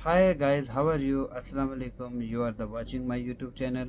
Hi guys, how are you? Assalamu alaikum. You are the watching my YouTube channel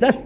10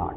8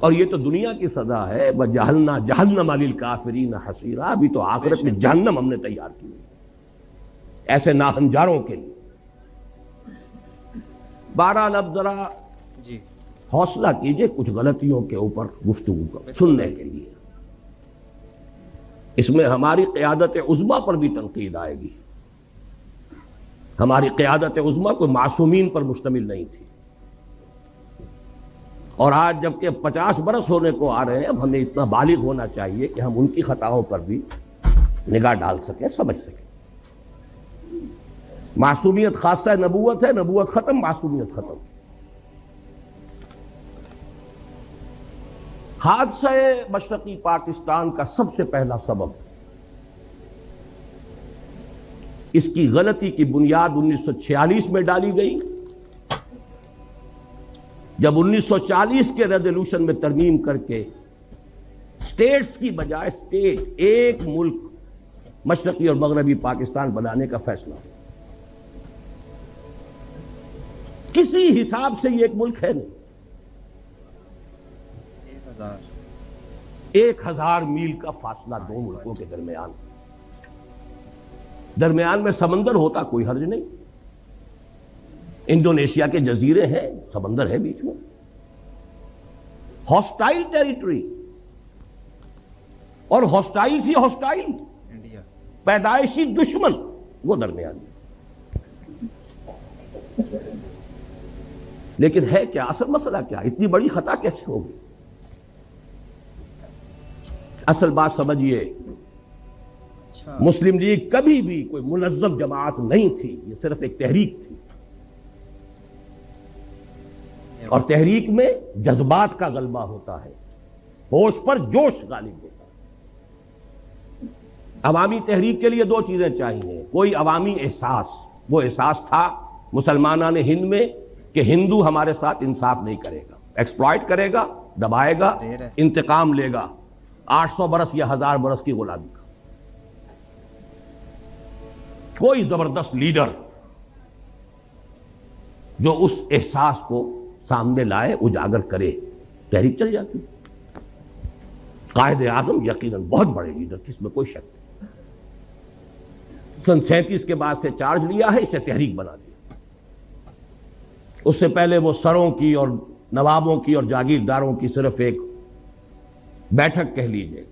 اور یہ تو دنیا کی سزا ہے، وَجَعَلْنَا جَهَنَّمَ لِلْكَافِرِينَ حَصِيرًا، ابھی تو آخرت میں جہنم ہم نے تیار کی ہے ایسے ناہنجاروں کے لیے۔ بہرحال اب ذرا جی حوصلہ کیجئے کچھ غلطیوں کے اوپر گفتگو کو سننے کے لیے، اس میں ہماری قیادت عظمیٰ پر بھی تنقید آئے گی۔ ہماری قیادت عظمیٰ کوئی معصومین پر مشتمل نہیں تھی، اور آج جبکہ 50 برس ہونے کو آ رہے ہیں، اب ہمیں اتنا بالغ ہونا چاہیے کہ ہم ان کی خطاؤں پر بھی نگاہ ڈال سکیں، سمجھ سکیں۔ معصومیت خاصہ نبوت ہے، نبوت ختم، معصومیت ختم۔ حادثہ مشرقی پاکستان کا سب سے پہلا سبب، اس کی غلطی کی بنیاد 1946 میں ڈالی گئی، جب 1940 کے ریزولوشن میں ترمیم کر کے اسٹیٹس کی بجائے اسٹیٹ، ایک ملک مشرقی اور مغربی پاکستان بنانے کا فیصلہ ہوا۔ کسی حساب سے یہ ایک ملک ہے نہیں، 1000 میل کا فاصلہ دو ملکوں کے درمیان میں سمندر ہوتا کوئی حرج نہیں، انڈونیشیا کے جزیرے ہیں، سمندر ہے بیچ میں، ہاسٹائل ٹیریٹری، اور ہاسٹائل سی ہاسٹائل انڈیا، پیدائشی دشمن وہ درمیان میں۔ لیکن ہے کیا اصل مسئلہ، کیا اتنی بڑی خطا کیسے ہوگی؟ اصل بات سمجھیے، مسلم لیگ کبھی بھی کوئی منظم جماعت نہیں تھی، یہ صرف ایک تحریک تھی، اور تحریک میں جذبات کا غلبہ ہوتا ہے، ہوش پر جوش غالب ہوتا ہے۔ عوامی تحریک کے لیے دو چیزیں چاہیے، کوئی عوامی احساس، وہ احساس تھا مسلمانان ہند میں کہ ہندو ہمارے ساتھ انصاف نہیں کرے گا، ایکسپلائٹ کرے گا، دبائے گا، انتقام لے گا، 800 برس یا 1000 برس کی غلامی کا۔ کوئی زبردست لیڈر جو اس احساس کو سامنے لائے، اجاگر کرے، تحریک چل جاتی۔ قائد اعظم یقیناً بہت بڑے لیڈر تھے، اس میں کوئی شک نہیں۔ سن 37 کے بعد سے چارج لیا ہے، اسے تحریک بنا دیا۔ اس سے پہلے وہ سروں کی اور نوابوں کی اور جاگیرداروں کی صرف ایک بیٹھک کہہ لیجئے،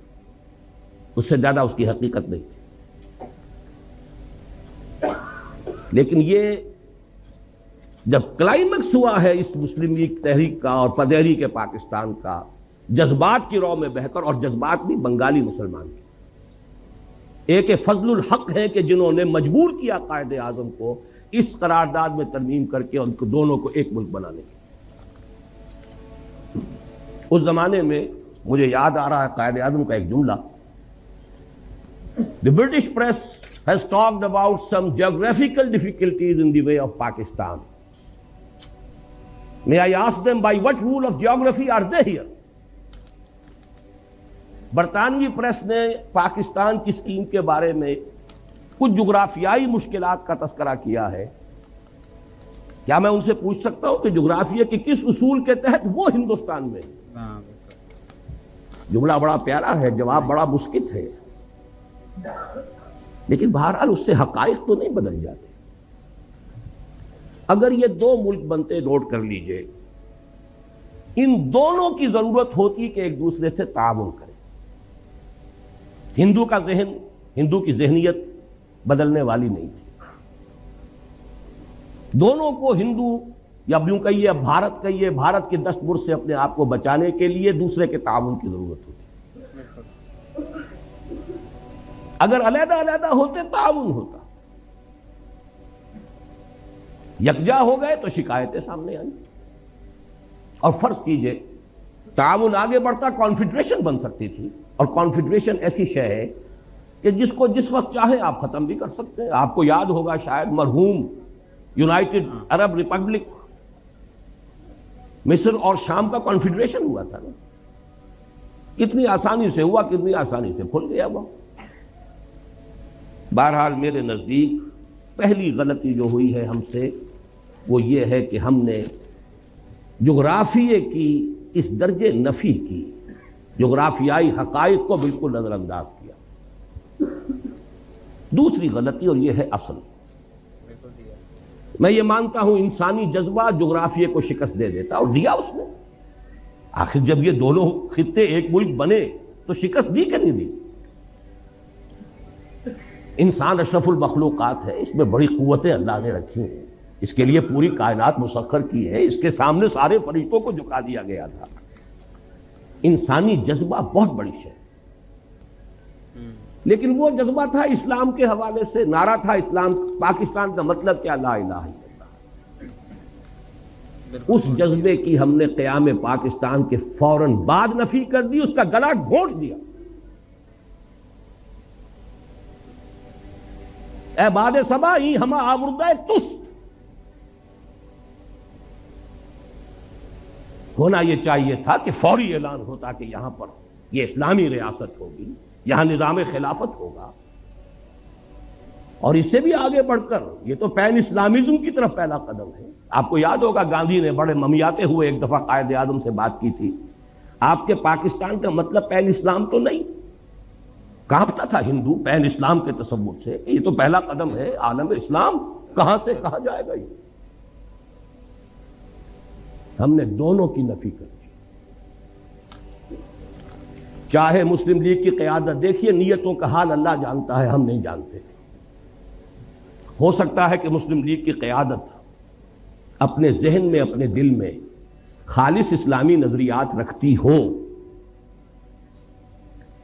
اس سے زیادہ اس کی حقیقت نہیں تھی۔ لیکن یہ جب کلائمیکس ہوا ہے اس مسلم لیگ تحریک کا اور تحریک پاکستان کا، جذبات کی رو میں بہ کر، اور جذبات بھی بنگالی مسلمان کے، ایک فضل الحق ہے کہ جنہوں نے مجبور کیا قائد اعظم کو اس قرارداد میں ترمیم کر کے ان کو دونوں کو ایک ملک بنانے کی۔ اس زمانے میں مجھے یاد آ رہا ہے قائد اعظم کا ایک جملہ، The British press has talked about some geographical difficulties in the way of Pakistan. May I ask them by what rule of geography are they here? برطانوی پریس نے پاکستان کی اسکیم کے بارے میں کچھ جغرافیائی مشکلات کا تذکرہ کیا ہے۔ کیا میں ان سے پوچھ سکتا ہوں کہ جغرافیہ کے کس اصول کے تحت وہ ہندوستان میں؟ جملہ بڑا پیارا ہے، جواب بڑا مسکت ہے، لیکن بہرحال اس سے حقائق تو نہیں بدل جاتے۔ اگر یہ دو ملک بنتے، نوٹ کر لیجئے، ان دونوں کی ضرورت ہوتی کہ ایک دوسرے سے تعاون کریں۔ ہندو کا ذہن، ہندو کی ذہنیت بدلنے والی نہیں تھی، دونوں کو ہندو یا یوں کہیے بھارت کہیے، بھارت کے دستبر سے اپنے آپ کو بچانے کے لیے دوسرے کے تعاون کی ضرورت ہوتی۔ اگر علیحدہ علیحدہ ہوتے تعاون ہوتا، یکجا ہو گئے تو شکایتیں سامنے آئیں، اور فرض کیجئے تعاون آگے بڑھتا، کانفیڈریشن بن سکتی تھی، اور کانفیڈریشن ایسی شے ہے کہ جس کو جس وقت چاہیں آپ ختم بھی کر سکتے ہیں۔ آپ کو یاد ہوگا شاید مرحوم یونائٹڈ عرب ریپبلک، مصر اور شام کا کانفیڈریشن ہوا تھا نا، کتنی آسانی سے ہوا، کتنی آسانی سے کھل گیا وہ۔ بہرحال میرے نزدیک پہلی غلطی جو ہوئی ہے ہم سے وہ یہ ہے کہ ہم نے جغرافیے کی اس درجے نفی کی، جغرافیائی حقائق کو بالکل نظر انداز کیا۔ دوسری غلطی، اور یہ ہے اصل، میں یہ مانتا ہوں انسانی جذبہ جغرافیے کو شکست دے دیتا، اور دیا اس نے۔ آخر جب یہ دونوں خطے ایک ملک بنے تو شکست دی کہ نہیں دی؟ انسان اشرف المخلوقات ہے، اس میں بڑی قوتیں اللہ نے رکھی ہیں، اس کے لیے پوری کائنات مسخر کی ہے، اس کے سامنے سارے فرشتوں کو جھکا دیا گیا تھا۔ انسانی جذبہ بہت بڑی شے، لیکن وہ جذبہ تھا اسلام کے حوالے سے، نعرہ تھا اسلام، پاکستان کا مطلب کیا؟ لا الہ الا اللہ۔ اس جذبے کی ہم نے قیام پاکستان کے فوراً بعد نفی کر دی، اس کا گلا گھونٹ دیا۔ اے باد صبا ای ہما آوردہ تست، ہونا یہ چاہیے تھا کہ فوری اعلان ہوتا کہ یہاں پر یہ اسلامی ریاست ہوگی، یہاں نظام خلافت ہوگا، اور اس سے بھی آگے بڑھ کر یہ تو پین اسلامزم کی طرف پہلا قدم ہے۔ آپ کو یاد ہوگا گاندھی نے بڑے ممیاتے ہوئے ایک دفعہ قائد اعظم سے بات کی تھی، آپ کے پاکستان کا مطلب پین اسلام تو نہیں؟ کانپتا تھا ہندو پین اسلام کے تصور سے کہ یہ تو پہلا قدم ہے، عالم اسلام کہاں سے کہاں جائے گا یہ؟ ہم نے دونوں کی نفی کر دی۔ چاہے مسلم لیگ کی قیادت، دیکھیے نیتوں کا حال اللہ جانتا ہے، ہم نہیں جانتے۔ ہو سکتا ہے کہ مسلم لیگ کی قیادت اپنے ذہن میں، اپنے دل میں خالص اسلامی نظریات رکھتی ہو،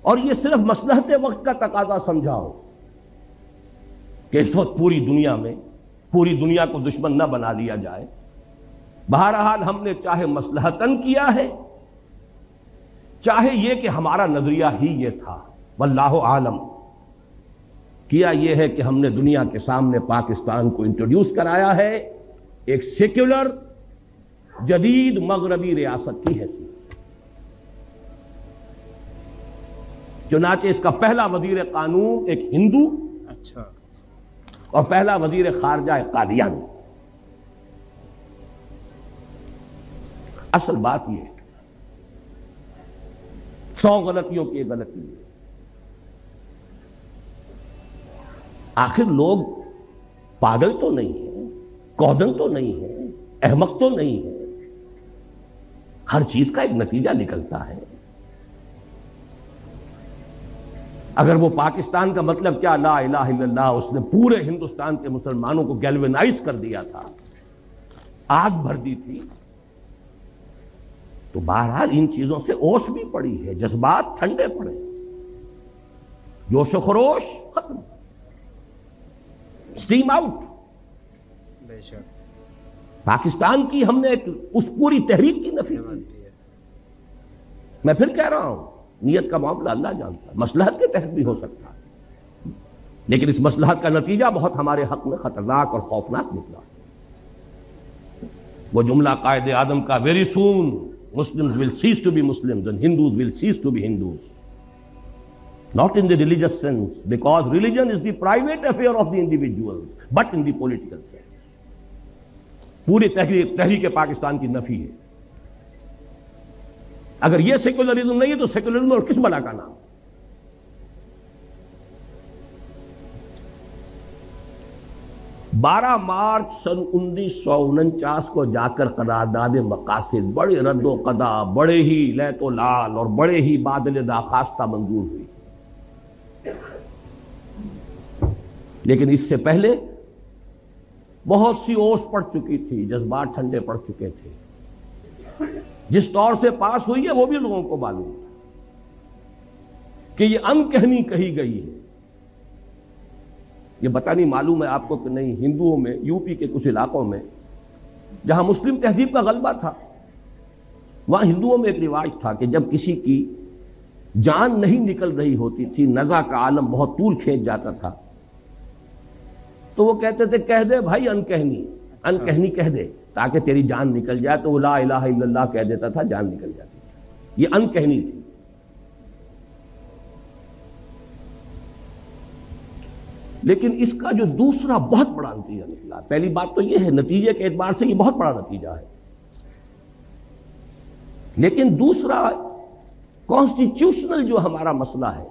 اور یہ صرف مصلحت وقت کا تقاضا سمجھا ہو کہ اس وقت پوری دنیا میں پوری دنیا کو دشمن نہ بنا لیا جائے۔ بہرحال ہم نے چاہے مصلحتاً کیا ہے، چاہے یہ کہ ہمارا نظریہ ہی یہ تھا، واللہ عالم، کیا یہ ہے کہ ہم نے دنیا کے سامنے پاکستان کو انٹروڈیوس کرایا ہے ایک سیکولر جدید مغربی ریاست کی حیثیت۔ چنانچہ اس کا پہلا وزیر قانون ایک ہندو، اچھا، اور پہلا وزیر خارجہ ایک قادیانی۔ اصل بات یہ ہے، 100 غلطیوں کی ایک غلطی ہے۔ آخر لوگ پاگل تو نہیں ہیں، کودن تو نہیں ہے، احمق تو نہیں ہے، ہر چیز کا ایک نتیجہ نکلتا ہے۔ اگر وہ پاکستان کا مطلب کیا لا الہ الا اللہ، اس نے پورے ہندوستان کے مسلمانوں کو گیلوینائز کر دیا تھا، آگ بھر دی تھی، تو بہرحال ان چیزوں سے اوس بھی پڑی ہے، جذبات ٹھنڈے پڑے، جوش و خروش ختم، اسٹیم آؤٹ۔ بے شک پاکستان کی ہم نے اس پوری تحریک کی نفی کی۔ میں پھر کہہ رہا ہوں، نیت کا معاملہ اللہ جانتا ہے، مصلحت کے تحت بھی ہو سکتا ہے، لیکن اس مصلحت کا نتیجہ بہت ہمارے حق میں خطرناک اور خوفناک نکلا۔ وہ جملہ قائد اعظم کا very soon Muslims will cease to be Muslims and Hindus will cease to be Hindus. Not in the religious sense, because religion is the private affair of the individuals, but in the political sense. پوری تحریک پاکستان کی نفی ہے۔ اگر یہ secularism نہیں ہے تو سیکولرزم اور کس بلا کا نام؟ 12 مارچ سن 1949 کو جا کر قرارداد مقاصد بڑے رد و قدا، بڑے ہی لیت و لال اور بڑے ہی بادل داخواستہ منظور ہوئی، لیکن اس سے پہلے بہت سی اوس پڑ چکی تھی، جذبات ٹھنڈے پڑ چکے تھے۔ جس طور سے پاس ہوئی ہے وہ بھی لوگوں کو معلوم ہے کہ یہ انکہنی کہی گئی ہے۔ یہ پتہ نہیں معلوم ہے آپ کو کہ نہیں، ہندوؤں میں یو پی کے کچھ علاقوں میں جہاں مسلم تہذیب کا غلبہ تھا، وہاں ہندوؤں میں ایک رواج تھا کہ جب کسی کی جان نہیں نکل رہی ہوتی تھی، نزع کا عالم بہت طول کھینچ جاتا تھا، تو وہ کہتے تھے کہہ دے بھائی انکہنی، انکہنی کہہ دے تاکہ تیری جان نکل جائے، تو وہ لا الہ الا اللہ کہہ دیتا تھا، جان نکل جاتی تھی۔ یہ انکہنی تھی۔ لیکن اس کا جو دوسرا بہت بڑا نتیجہ نکلا، پہلی بات تو یہ ہے نتیجے کے اعتبار سے یہ بہت بڑا نتیجہ ہے لیکن دوسرا کانسٹیٹیوشنل جو ہمارا مسئلہ ہے،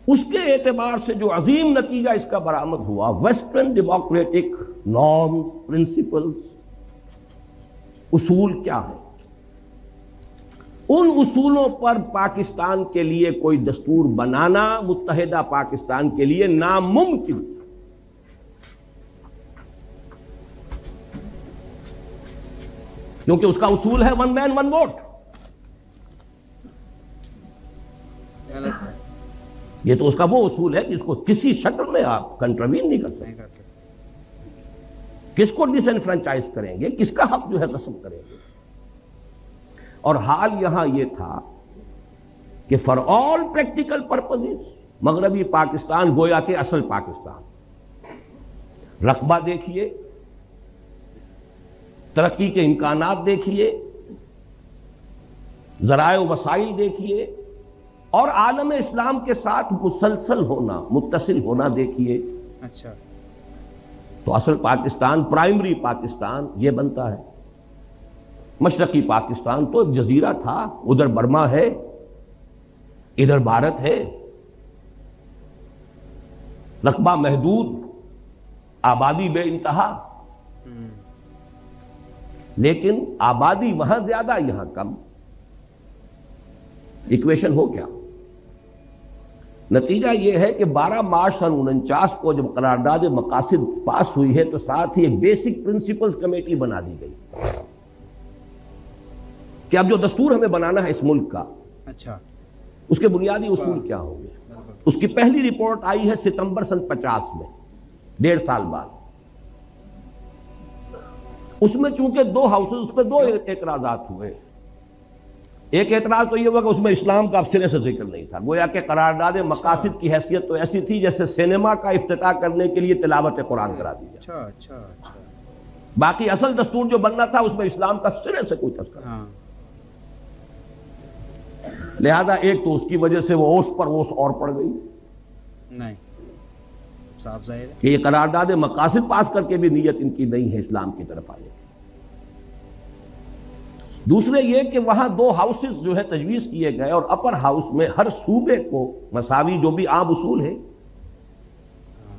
اس کے اعتبار سے جو عظیم نتیجہ اس کا برآمد ہوا، ویسٹرن ڈیموکریٹک نارمز، پرنسپلز، اصول کیا ہے، ان اصولوں پر پاکستان کے لیے کوئی دستور بنانا متحدہ پاکستان کے لیے ناممکن، کیونکہ اس کا اصول ہے ون مین ون ووٹ. غلط ہے. یہ تو اس کا وہ اصول ہے جس کو کسی شکل میں آپ کنٹروین نہیں کر سکتے. کس کو ڈس انفرنچائز کریں گے، کس کا حق جو ہے قسم کریں گے. اور حال یہاں یہ تھا کہ فار آل پریکٹیکل پرپزز مغربی پاکستان گویا کہ اصل پاکستان، رقبہ دیکھیے، ترقی کے امکانات دیکھیے، ذرائع و وسائل دیکھیے، اور عالم اسلام کے ساتھ مسلسل ہونا، متصل ہونا دیکھیے. اچھا، تو اصل پاکستان، پرائمری پاکستان یہ بنتا ہے. مشرقی پاکستان تو ایک جزیرہ تھا، ادھر برما ہے، ادھر بھارت ہے، رقبہ محدود، آبادی بے انتہا، لیکن آبادی وہاں زیادہ یہاں کم. ایکویشن ہو کیا؟ نتیجہ یہ ہے کہ 12 مارچ سن 49 کو جب قرارداد مقاصد پاس ہوئی ہے تو ساتھ ہی ایک بیسک پرنسپلز کمیٹی بنا دی گئی کہ اب جو دستور ہمیں بنانا ہے اس ملک کا، اچھا، اس کے بنیادی اصول کیا ہوں گے. اس کی پہلی رپورٹ آئی ہے ستمبر سن 50 میں، 1.5 سال بعد. اس میں چونکہ 2 ہاؤسز، اس پہ 2 اعتراضات ہوئے. ایک اعتراض تو یہ ہوا کہ اس میں اسلام کا اب سرے سے ذکر نہیں تھا، گویا کہ قرارداد مقاصد کی حیثیت تو ایسی تھی جیسے سینما کا افتتاح کرنے کے لیے تلاوت قرآن کرا دی جائے. اچھا. باقی اصل دستور جو بننا تھا اس میں اسلام کا سرے سے کوئی تذکرہ. ہاں، لہذا ایک تو اس کی وجہ سے وہ اوس پر اوس اور پڑ گئی نہیں، صاف ظاہر ہے. کہ یہ قرارداد مقاصد پاس کر کے بھی نیت ان کی نہیں ہے اسلام کی طرف آنے کی. دوسرے یہ کہ وہاں 2 ہاؤسز جو ہے تجویز کیے گئے، اور اپر ہاؤس میں ہر صوبے کو مساوی، جو بھی عام اصول ہے.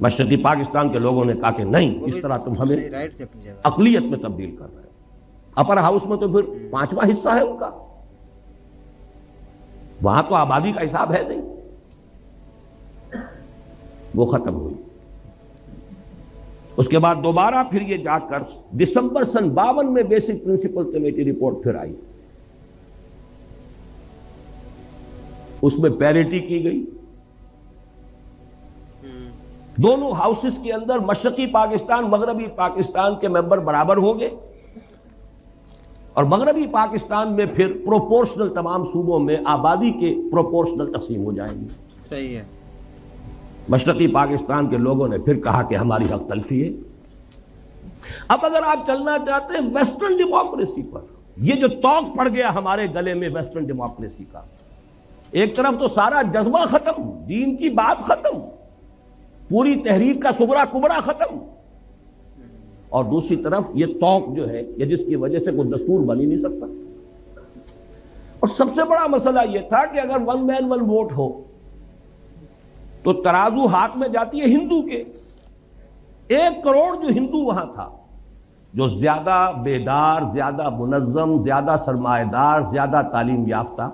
مشرقی پاکستان کے لوگوں نے کہا کہ نہیں، اس طرح تم ہمیں رائٹ تھے اپنی جگہ. اقلیت میں تبدیل کر رہے ہو. اپر ہاؤس میں تو پھر 5واں حصہ ہے ان کا، وہاں تو آبادی کا حساب ہے نہیں. وہ ختم ہوئی. اس کے بعد دوبارہ پھر یہ جا کر دسمبر سن 52 میں بیسک پرنسپل کمیٹی رپورٹ پھر آئی. اس میں پیریٹی کی گئی، دونوں ہاؤسز کے اندر مشرقی پاکستان، مغربی پاکستان کے ممبر برابر ہوں گے، اور مغربی پاکستان میں پھر پروپورشنل تمام صوبوں میں آبادی کے پروپورشنل تقسیم ہو جائیں گی. صحیح ہے. مشرقی پاکستان کے لوگوں نے پھر کہا کہ ہماری حق تلفی ہے. اب اگر آپ چلنا چاہتے ہیں ویسٹرن ڈیموکریسی پر، یہ جو توق پڑ گیا ہمارے گلے میں ویسٹرن ڈیموکریسی کا، ایک طرف تو سارا جذبہ ختم، دین کی بات ختم، پوری تحریک کا صغرا کبرا ختم، اور دوسری طرف یہ توق جو ہے، یہ جس کی وجہ سے کوئی دستور بن ہی نہیں سکتا. اور سب سے بڑا مسئلہ یہ تھا کہ اگر ون مین ون ووٹ ہو تو ترازو ہاتھ میں جاتی ہے ہندو کے. 1 کروڑ جو ہندو وہاں تھا، جو زیادہ بیدار، زیادہ منظم، زیادہ سرمایہ دار، زیادہ تعلیم یافتہ،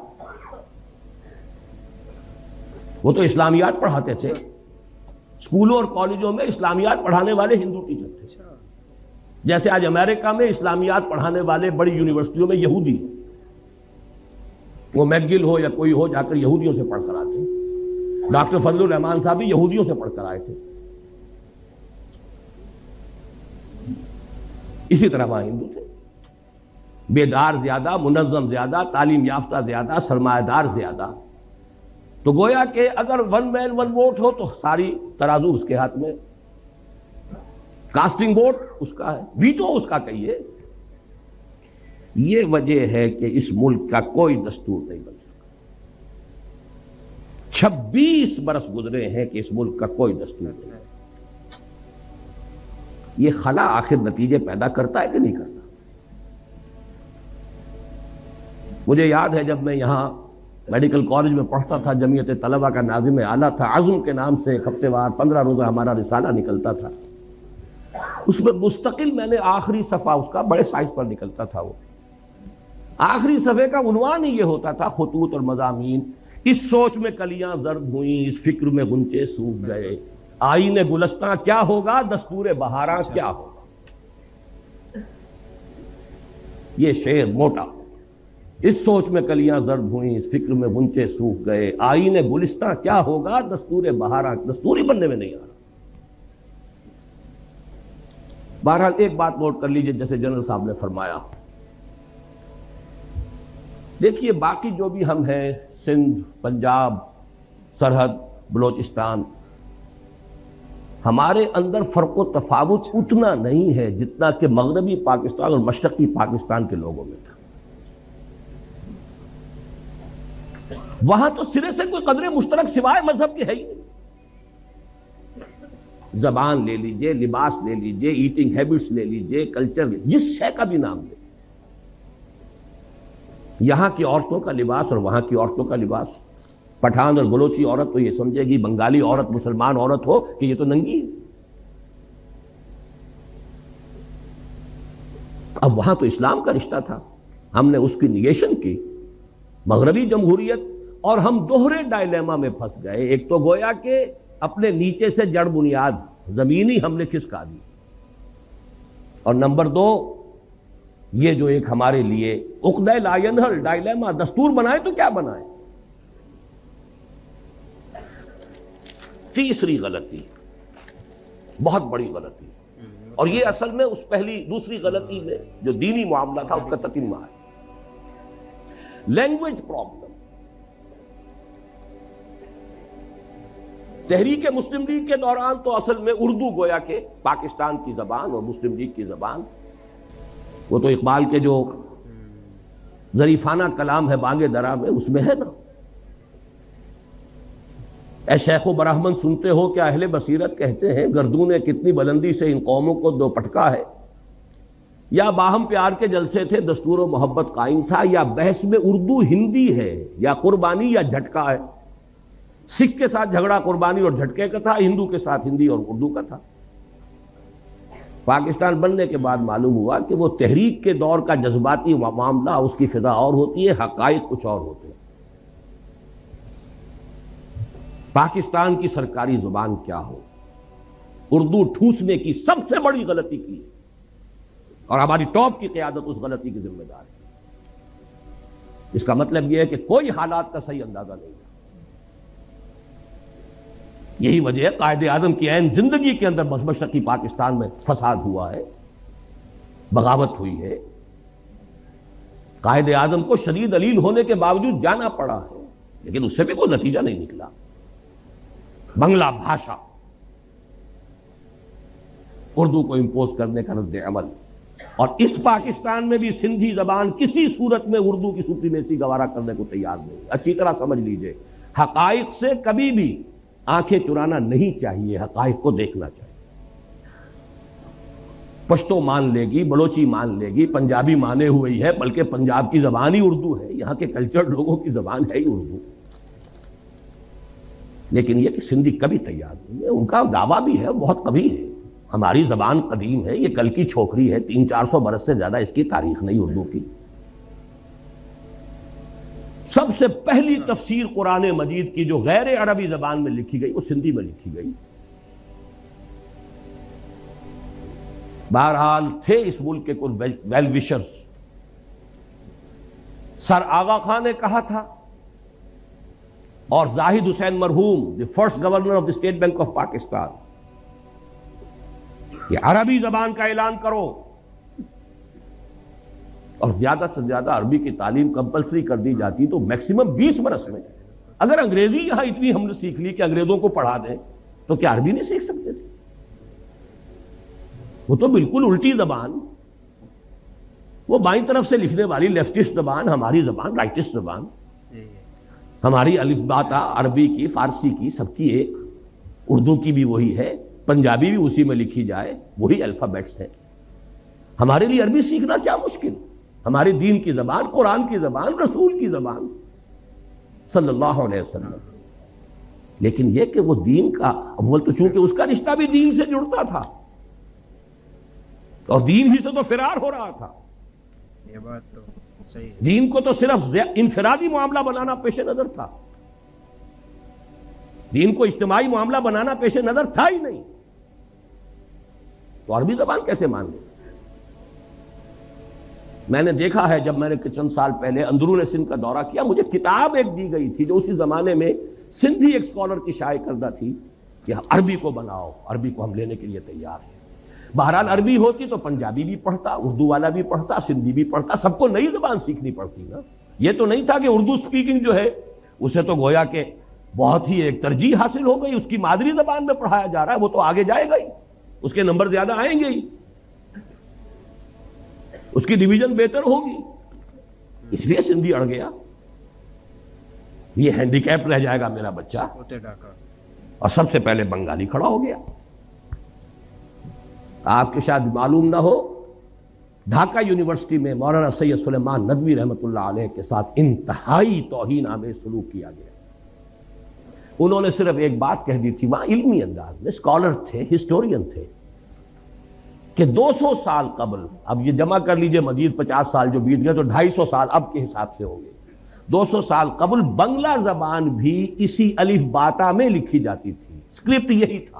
وہ تو اسلامیات پڑھاتے تھے. اسکولوں اور کالجوں میں اسلامیات پڑھانے والے ہندو ٹیچر تھے. جیسے آج امریکہ میں اسلامیات پڑھانے والے بڑی یونیورسٹیوں میں یہودی ہیں، وہ میکگل ہو یا کوئی ہو، جا کر یہودیوں سے پڑھ کر آتے ہیں. ڈاکٹر فضل الرحمان صاحب بھی یہودیوں سے پڑھ کر آئے تھے. اسی طرح وہاں ہندو تھے، بیدار زیادہ، منظم زیادہ، تعلیم یافتہ زیادہ، سرمایہ دار زیادہ. تو گویا کہ اگر ون مین ون ووٹ ہو تو ساری ترازو اس کے ہاتھ میں، کاسٹنگ ووٹ اس کا ہے، ویٹو اس کا کہیے. یہ وجہ ہے کہ اس ملک کا کوئی دستور نہیں بن سکتا. 26 برس گزرے ہیں کہ اس ملک کا کوئی دستور نہیں. یہ خلا آخر نتیجے پیدا کرتا ہے کہ نہیں کرتا؟ مجھے یاد ہے جب میں یہاں میڈیکل کالج میں پڑھتا تھا، جمعیت طلبہ کا ناظم اعلیٰ تھا، عزم کے نام سے ایک ہفتے وار 15 روزہ ہمارا رسالہ نکلتا تھا، اس میں مستقل میں نے آخری صفحہ اس کا بڑے سائز پر نکلتا تھا، وہ آخری صفحے کا عنوان ہی یہ ہوتا تھا، خطوط اور مضامین، اس سوچ میں کلیاں زرد ہوئیں، اس فکر میں غنچے سوکھ گئے، آئین گلستاں کیا ہوگا، دستور بہاراں کیا ہوگا۔ یہ شعر موٹا، اس سوچ میں کلیاں زرد ہوئیں، اس فکر میں غنچے سوکھ گئے، آئین گلستاں کیا ہوگا، دستور بہاراں، دستوری بننے میں نہیں آ رہا۔ بہرحال ایک بات نوٹ کر لیجئے، جیسے جنرل صاحب نے فرمایا، دیکھیے باقی جو بھی ہم ہیں، سندھ، پنجاب، سرحد، بلوچستان، ہمارے اندر فرق و تفاوت اتنا نہیں ہے جتنا کہ مغربی پاکستان اور مشرقی پاکستان کے لوگوں میں تھا۔ وہاں تو سرے سے کوئی قدر مشترک سوائے مذہب کے ہے ہی نہیں۔ زبان لے لیجئے، لباس لے لیجئے، ایٹنگ ہیبٹس لے لیجئے، کلچر، جس شے کا بھی نام لے، یہاں کی عورتوں کا لباس اور وہاں کی عورتوں کا لباس، پٹھان اور بلوچی عورت تو یہ سمجھے گی، بنگالی عورت مسلمان عورت ہو کہ یہ تو ننگی ہے۔ اب وہاں تو اسلام کا رشتہ تھا، ہم نے اس کی نیگیشن کی، مغربی جمہوریت، اور ہم دوہرے ڈائلیما میں پھنس گئے۔ ایک تو گویا کہ اپنے نیچے سے جڑ بنیاد زمینی ہم نے کھسکا دی، اور نمبر دو یہ جو ایک ہمارے لیے عقدہ لا ینحل ڈائلیما، دستور بنائے تو کیا بنائے۔ تیسری غلطی، بہت بڑی غلطی، اور یہ اصل میں اس دوسری غلطی میں جو دینی معاملہ تھا اس کا تتمہ ہے، لینگویج پرابلم۔ تحریک مسلم لیگ کے دوران تو اصل میں اردو گویا کہ پاکستان کی زبان اور مسلم لیگ کی زبان، وہ تو اقبال کے جو ظریفانہ کلام ہے بانگ درا میں، اس میں ہے نا، اے شیخ و برہمن سنتے ہو کیا اہل بصیرت کہتے ہیں، گردوں نے کتنی بلندی سے ان قوموں کو دو پٹکا ہے، یا باہم پیار کے جلسے تھے دستور و محبت قائم تھا، یا بحث میں اردو ہندی ہے، یا قربانی یا جھٹکا ہے۔ سکھ کے ساتھ جھگڑا قربانی اور جھٹکے کا تھا، ہندو کے ساتھ ہندی اور اردو کا تھا۔ پاکستان بننے کے بعد معلوم ہوا کہ وہ تحریک کے دور کا جذباتی معاملہ، اس کی فضا اور ہوتی ہے، حقائق کچھ اور ہوتے ہیں۔ پاکستان کی سرکاری زبان کیا ہو، اردو ٹھوسنے کی سب سے بڑی غلطی کی ہے، اور ہماری ٹاپ کی قیادت اس غلطی کی ذمہ دار ہے۔ اس کا مطلب یہ ہے کہ کوئی حالات کا صحیح اندازہ نہیں ہے۔ یہی وجہ ہے قائد اعظم کی عین زندگی کے اندر مشرقی پاکستان میں فساد ہوا ہے، بغاوت ہوئی ہے، قائد اعظم کو شدید علیل ہونے کے باوجود جانا پڑا ہے، لیکن اس سے بھی کوئی نتیجہ نہیں نکلا۔ بنگلہ بھاشا، اردو کو امپوز کرنے کا رد عمل، اور اس پاکستان میں بھی سندھی زبان کسی صورت میں اردو کی سپریمیسی گوارا کرنے کو تیار نہیں۔ اچھی طرح سمجھ لیجئے، حقائق سے کبھی بھی آنکھیں چرانا نہیں چاہیے، حقائق کو دیکھنا چاہیے۔ پشتو مان لے گی، بلوچی مان لے گی، پنجابی مانے ہوئی ہے، بلکہ پنجاب کی زبان ہی اردو ہے، یہاں کے کلچر لوگوں کی زبان ہے ہی اردو، لیکن یہ کہ سندھی کبھی تیار نہیں ہے۔ ان کا دعویٰ بھی ہے، بہت قوی ہے، ہماری زبان قدیم ہے، یہ کل کی چھوکری ہے، 300-400 برس سے زیادہ اس کی تاریخ نہیں اردو کی۔ سب سے پہلی تفسیر قرآن مجید کی جو غیر عربی زبان میں لکھی گئی وہ سندھی میں لکھی گئی۔ بہرحال تھے اس ملک کے کچھ ویل وشرز، سر آغا خان نے کہا تھا، اور زاہد حسین مرحوم، the first governor of the state bank of Pakistan, کہ عربی زبان کا اعلان کرو، اور زیادہ سے زیادہ عربی کی تعلیم کمپلسری کر دی جاتی تو میکسیمم 20 برس میں اگر انگریزی یہاں اتنی ہم نے سیکھ لی کہ انگریزوں کو پڑھا دیں تو کیا عربی نہیں سیکھ سکتے تھے؟ وہ تو بالکل الٹی زبان، وہ بائیں طرف سے لکھنے والی لیفٹسٹ زبان، ہماری زبان رائٹسٹ زبان، ہماری الف با تا عربی کی، فارسی کی، سب کی ایک، اردو کی بھی وہی ہے، پنجابی بھی اسی میں لکھی جائے، وہی الفابیٹس ہے۔ ہمارے لیے عربی سیکھنا کیا مشکل، ہماری دین کی زبان، قرآن کی زبان، رسول کی زبان صلی اللہ علیہ وسلم. لیکن یہ کہ وہ دین کا اول تو چونکہ اس کا رشتہ بھی دین سے جڑتا تھا اور دین ہی سے تو فرار ہو رہا تھا. یہ بات تو صحیح ہے. دین کو تو صرف انفرادی معاملہ بنانا پیش نظر تھا، دین کو اجتماعی معاملہ بنانا پیش نظر تھا ہی نہیں، تو عربی زبان کیسے مان لیں؟ میں نے دیکھا ہے جب میں نے چند سال پہلے اندرون سندھ کا دورہ کیا، مجھے کتاب ایک دی گئی تھی جو اسی زمانے میں سندھی ایک اسکالر کی شائع کردہ تھی کہ عربی کو بناؤ، عربی کو ہم لینے کے لیے تیار ہیں. بہرحال عربی ہوتی تو پنجابی بھی پڑھتا، اردو والا بھی پڑھتا، سندھی بھی پڑھتا، سب کو نئی زبان سیکھنی پڑتی نا. یہ تو نہیں تھا کہ اردو سپیکنگ جو ہے اسے تو گویا کہ بہت ہی ایک ترجیح حاصل ہو گئی، اس کی مادری زبان میں پڑھایا جا رہا ہے، وہ تو آگے جائے گا ہی، اس کے نمبر زیادہ آئیں گے ہی، اس کی ڈویژن بہتر ہوگی. اس لیے سندھی اڑ گیا، یہ ہینڈی کیپ رہ جائے گا میرا بچہ. اور سب سے پہلے بنگالی کھڑا ہو گیا. آپ کے شاید معلوم نہ ہو، ڈھاکہ یونیورسٹی میں مولانا سید سلیمان ندوی رحمۃ اللہ علیہ کے ساتھ انتہائی توہین آمیز سلوک کیا گیا. انہوں نے صرف ایک بات کہہ دی تھی، وہاں علمی انداز میں، اسکالر تھے، ہسٹورین تھے، کہ 200 سال قبل، اب یہ جمع کر لیجئے مزید 50 سال جو بیت گئے تو 250 سال اب کے حساب سے ہوں گے. 200 سال قبل بنگلہ زبان بھی اسی الف باتا میں لکھی جاتی تھی، اسکرپٹ یہی تھا.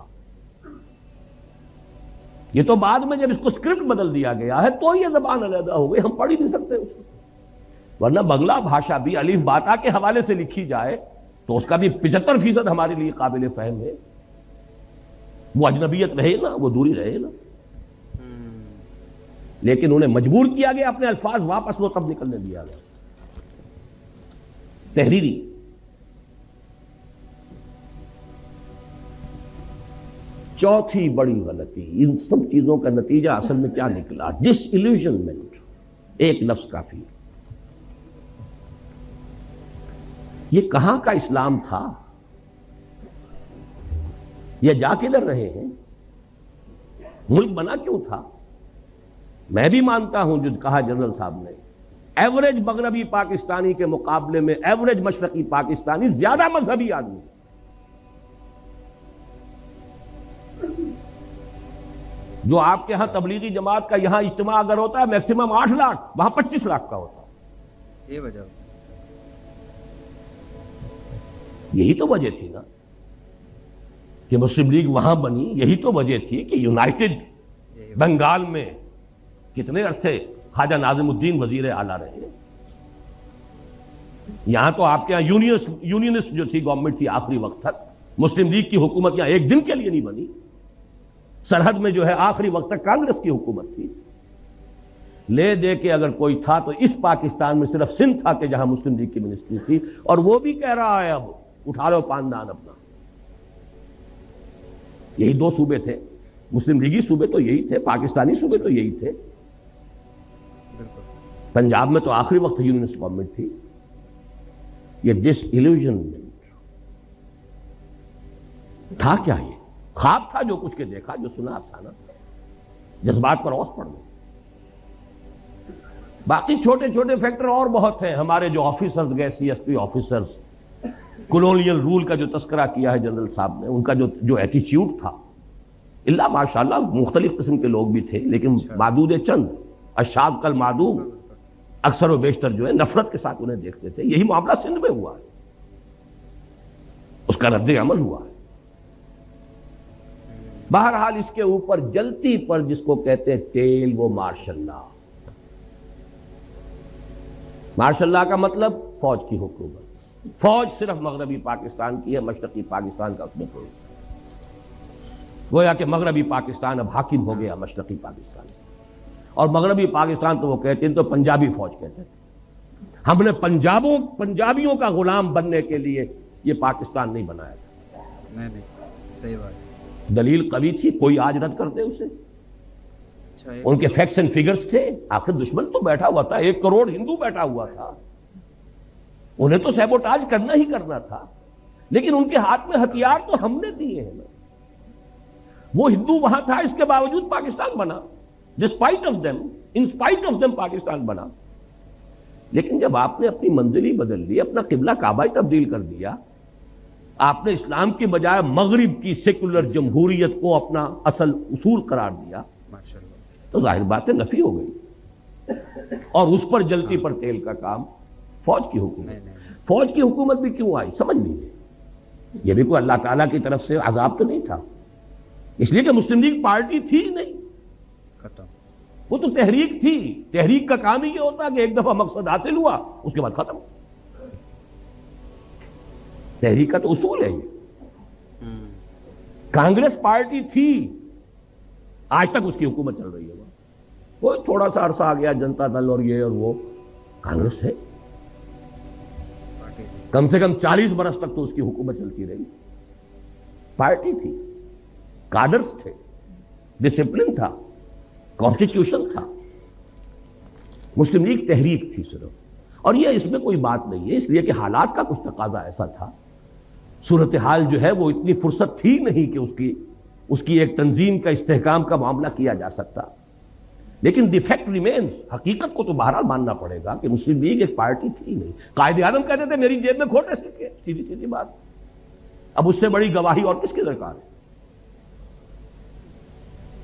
یہ تو بعد میں جب اس کو اسکرپٹ بدل دیا گیا ہے تو یہ زبان علیحدہ ہو گئی، ہم پڑھ ہی نہیں سکتے اس کو. ورنہ بنگلہ بھاشا بھی الف باتا کے حوالے سے لکھی جائے تو اس کا بھی 75% ہمارے لیے قابل فہم ہے. وہ اجنبیت رہے نا، وہ دوری رہے نا، لیکن انہیں مجبور کیا گیا، اپنے الفاظ واپس وہ تب نکلنے دیا گیا. تحریری چوتھی بڑی غلطی، ان سب چیزوں کا نتیجہ اصل میں کیا نکلا؟ ڈس ایلیوژنمنٹ. ایک لفظ کافی ہے. یہ کہاں کا اسلام تھا؟ یہ جا کدھر رہے ہیں؟ ملک بنا کیوں تھا؟ میں بھی مانتا ہوں جو کہا جنرل صاحب نے، ایوریج مغربی پاکستانی کے مقابلے میں ایوریج مشرقی پاکستانی زیادہ مذہبی آدمی. جو آپ کے ہاں تبلیغی جماعت کا یہاں اجتماع اگر ہوتا ہے میکسیمم 8 لاکھ، وہاں 25 لاکھ کا ہوتا ہے. یہ وجہ، یہی تو وجہ تھی نا کہ مسلم لیگ وہاں بنی. یہی تو وجہ تھی کہ یونائٹڈ بنگال میں کتنے عرصے خواجہ ناظم الدین وزیر اعلیٰ رہے. یہاں تو آپ کے یہاں یونینسٹ جو تھی گورنمنٹ تھی آخری وقت تک، مسلم لیگ کی حکومت یہاں ایک دن کے لیے نہیں بنی. سرحد میں جو ہے آخری وقت تک کانگریس کی حکومت تھی. لے دے کے اگر کوئی تھا تو اس پاکستان میں صرف سندھ تھا کہ جہاں مسلم لیگ کی منسٹری تھی، اور وہ بھی کہہ رہا ہے اب اٹھا لو پاندان اپنا. یہی 2 صوبے تھے، مسلم لیگی صوبے تو یہی تھے، پاکستانی صوبے تو یہی تھے. پنجاب میں تو آخری وقت یونینسٹ گورنمنٹ تھی. یہ ڈس ایلیوژنمنٹ تھا کیا؟ یہ خواب تھا جو کچھ کے دیکھا، جو سنا افسانہ، جذبات پر اوس پڑ گئے. باقی چھوٹے چھوٹے فیکٹر اور بہت ہیں. ہمارے جو آفیسرز گئے، C S P officers, colonial rule کا جو تذکرہ کیا ہے جنرل صاحب نے، ان کا جو ایٹیچیوڈ تھا، اللہ ماشاءاللہ مختلف قسم کے لوگ بھی تھے، لیکن معدود چند، اشاد کل معدوم، اکثر و بیشتر جو ہے نفرت کے ساتھ انہیں دیکھتے تھے. یہی معاملہ سندھ میں ہوا ہے، اس کا رد عمل ہوا ہے. بہرحال اس کے اوپر جلتی پر جس کو کہتے ہیں ٹیل، وہ مارشل لا. مارشل لا کا مطلب فوج کی حکومت. فوج صرف مغربی پاکستان کی ہے، مشرقی پاکستان کا اس میں کوئی. گویا کہ مغربی پاکستان اب حاکم ہو گیا مشرقی پاکستان، اور مغربی پاکستان تو وہ کہتے ہیں تو پنجابی فوج کہتے تھے. ہم نے پنجابیوں کا غلام بننے کے لیے یہ پاکستان نہیں بنایا تھا. نہیں صحیح بات. دلیل قوی تھی، کوئی آج رد کرتے اسے. ان کے فیکٹس اینڈ فگرز تھے. آخر دشمن تو بیٹھا ہوا تھا، 1 کروڑ ہندو بیٹھا ہوا تھا، انہیں تو سیبوٹاج کرنا ہی کرنا تھا. لیکن ان کے ہاتھ میں ہتھیار تو ہم نے دیے ہیں نا. وہ ہندو وہاں تھا، اس کے باوجود پاکستان بنا. Despite of them, in spite of them Pakistan بنا. لیکن جب آپ نے اپنی منزلی بدل لی، اپنا قبلہ کعبہ تبدیل کر دیا، آپ نے اسلام کے بجائے مغرب کی سیکولر جمہوریت کو اپنا اصل اصول قرار دیا، تو ظاہر بات ہے نفی ہو گئی۔ اور اس پر جلتی پر تیل کا کام فوج کی حکومت۔ فوج کی حکومت بھی کیوں آئی سمجھ لیجیے، یہ بھی کوئی اللہ تعالیٰ کی طرف سے عذاب تو نہیں تھا، اس لیے کہ مسلم لیگ پارٹی تھی نہیں، وہ تو تحریک تھی۔ تحریک کا کام ہی یہ ہوتا ہے کہ ایک دفعہ مقصد حاصل ہوا اس کے بعد ختم۔ تحریک کا تو اصول ہے یہ۔ کانگریس پارٹی تھی، آج تک اس کی حکومت چل رہی ہے، کوئی تھوڑا سا عرصہ آ گیا جنتا دل اور یہ اور وہ، کانگریس ہے، کم سے کم 40 برس تک تو اس کی حکومت چلتی رہی۔ پارٹی تھی، کارڈرز تھے، ڈسپلن تھا، کانسٹیٹیوشن تھا۔ مسلم لیگ تحریک تھی صرف، اور یہ اس میں کوئی بات نہیں ہے، اس لیے کہ حالات کا کچھ تقاضا ایسا تھا، صورتحال جو ہے وہ اتنی فرصت تھی نہیں کہ اس کی ایک تنظیم کا استحکام کا معاملہ کیا جا سکتا۔ لیکن دی فیکٹ ریمینز، حقیقت کو تو بہرحال ماننا پڑے گا کہ مسلم لیگ ایک پارٹی تھی نہیں۔ قائد اعظم کہتے تھے میری جیب میں کھوٹے سکے، سیدھی سیدھی بات، اب اس سے بڑی گواہی اور کس کی درکار ہے؟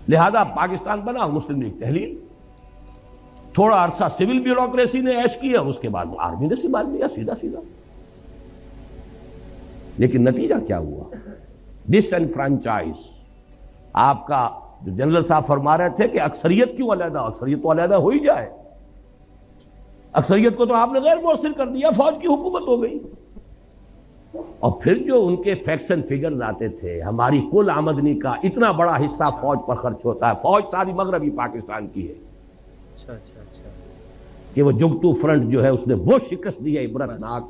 لہذا پاکستان بنا، مسلم لیگ تحلیل، تھوڑا عرصہ سول بیوروکریسی نے عیش کیا، اس کے بعد آرمی نے سنبھال لیا سیدھا سیدھا۔ لیکن نتیجہ کیا ہوا؟ ڈس انفرانچائز۔ آپ کا جو جنرل صاحب فرما رہے تھے کہ اکثریت کیوں علیحدہ، اکثریت تو علیحدہ ہو ہی جائے، اکثریت کو تو آپ نے غیر مؤثر کر دیا، فوج کی حکومت ہو گئی۔ اور پھر جو ان کے فیکٹس اینڈ فگرز آتے تھے، ہماری کل آمدنی کا اتنا بڑا حصہ فوج پر خرچ ہوتا ہے، فوج ساری مغربی پاکستان کی ہے، کہ وہ جگتو فرنٹ جو ہے اس نے وہ شکست دی ہے عبرت ناک۔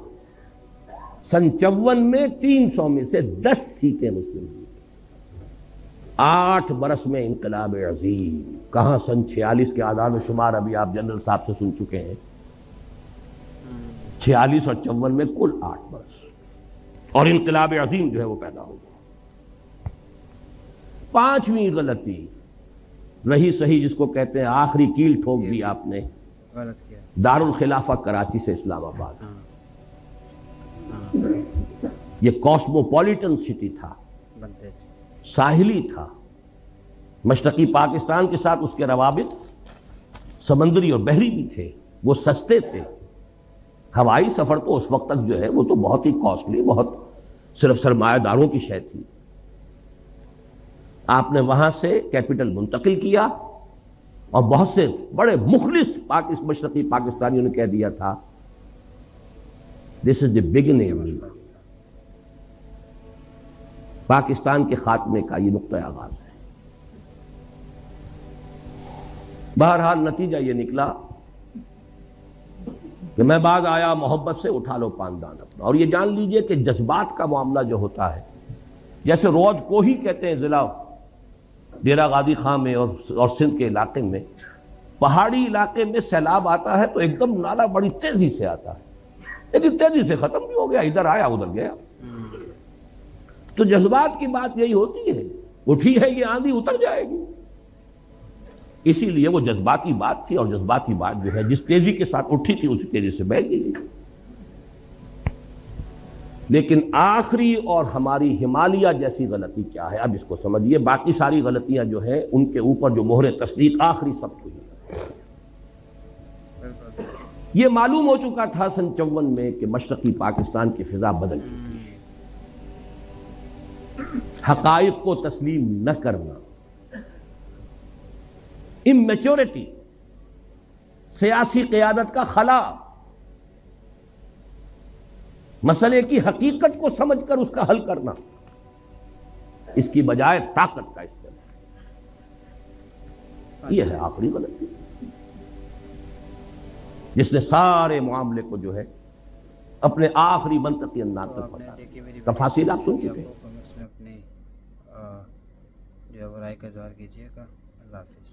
سن 54 میں 300 میں سے 10 سیٹیں مسلم لیگ، 8 برس میں انقلاب عظیم۔ کہاں سن 46 کے اعداد و شمار ابھی آپ جنرل صاحب سے سن چکے ہیں، 46 اور 54 میں کل 8 برس، اور انقلاب عظیم جو ہے وہ پیدا ہو گیا۔ 5ویں غلطی رہی صحیح، جس کو کہتے ہیں آخری کیل ٹھوک دی آپ نے، غلط کیا، دارالخلافہ کراچی سے اسلام آباد۔ یہ کاسموپولیٹن سٹی تھا، ساحلی تھا، مشرقی پاکستان کے ساتھ اس کے روابط سمندری اور بحری بھی تھے، وہ سستے تھے۔ ہوائی سفر تو اس وقت تک جو ہے وہ تو بہت ہی کاسٹلی، بہت صرف سرمایہ داروں کی شے تھی۔ آپ نے وہاں سے کیپٹل منتقل کیا، اور بہت سے بڑے مخلص مشرقی پاکستانیوں نے کہہ دیا تھا دس از دی بگننگ، پاکستان کے خاتمے کا یہ نقطہ آغاز ہے۔ بہرحال نتیجہ یہ نکلا کہ میں بعد آیا محبت سے اٹھا لو پاندان اپنا۔ اور یہ جان لیجئے کہ جذبات کا معاملہ جو ہوتا ہے، جیسے رود کو ہی کہتے ہیں ضلع ڈیرہ غازی خان میں اور سندھ کے علاقے میں، پہاڑی علاقے میں سیلاب آتا ہے تو ایک دم نالا بڑی تیزی سے آتا ہے، لیکن تیزی سے ختم بھی ہو گیا، ادھر آیا ادھر گیا۔ تو جذبات کی بات یہی ہوتی ہے، اٹھی ہے یہ آندھی اتر جائے گی، اسی لیے وہ جذباتی بات تھی، اور جذباتی بات جو ہے جس تیزی کے ساتھ اٹھی تھی اسی تیزی سے بہہ گئی۔ لیکن آخری اور ہماری ہمالیہ جیسی غلطی کیا ہے، اب اس کو سمجھیے۔ باقی ساری غلطیاں جو ہیں ان کے اوپر جو مہر تصدیق آخری ثبت ہوئی ہے، یہ معلوم ہو چکا تھا سن 54 میں کہ مشرقی پاکستان کی فضا بدل چکی ہے۔ حقائق کو تسلیم نہ کرنا، اممیچورٹی، سیاسی قیادت کا خلا، مسئلے کی حقیقت کو سمجھ کر اس کا حل کرنا، اس کی بجائے طاقت کا استعمال، یہ ہے آخری غلطی، جس نے سارے معاملے کو جو ہے اپنے آخری منطقی انداز تک پہنچایا۔ تفاصیل آپ سن چکے ہیں۔ کمنٹس میں اپنے جو ہے رائے کا اظہار کیجیے گا۔ اللہ حافظ۔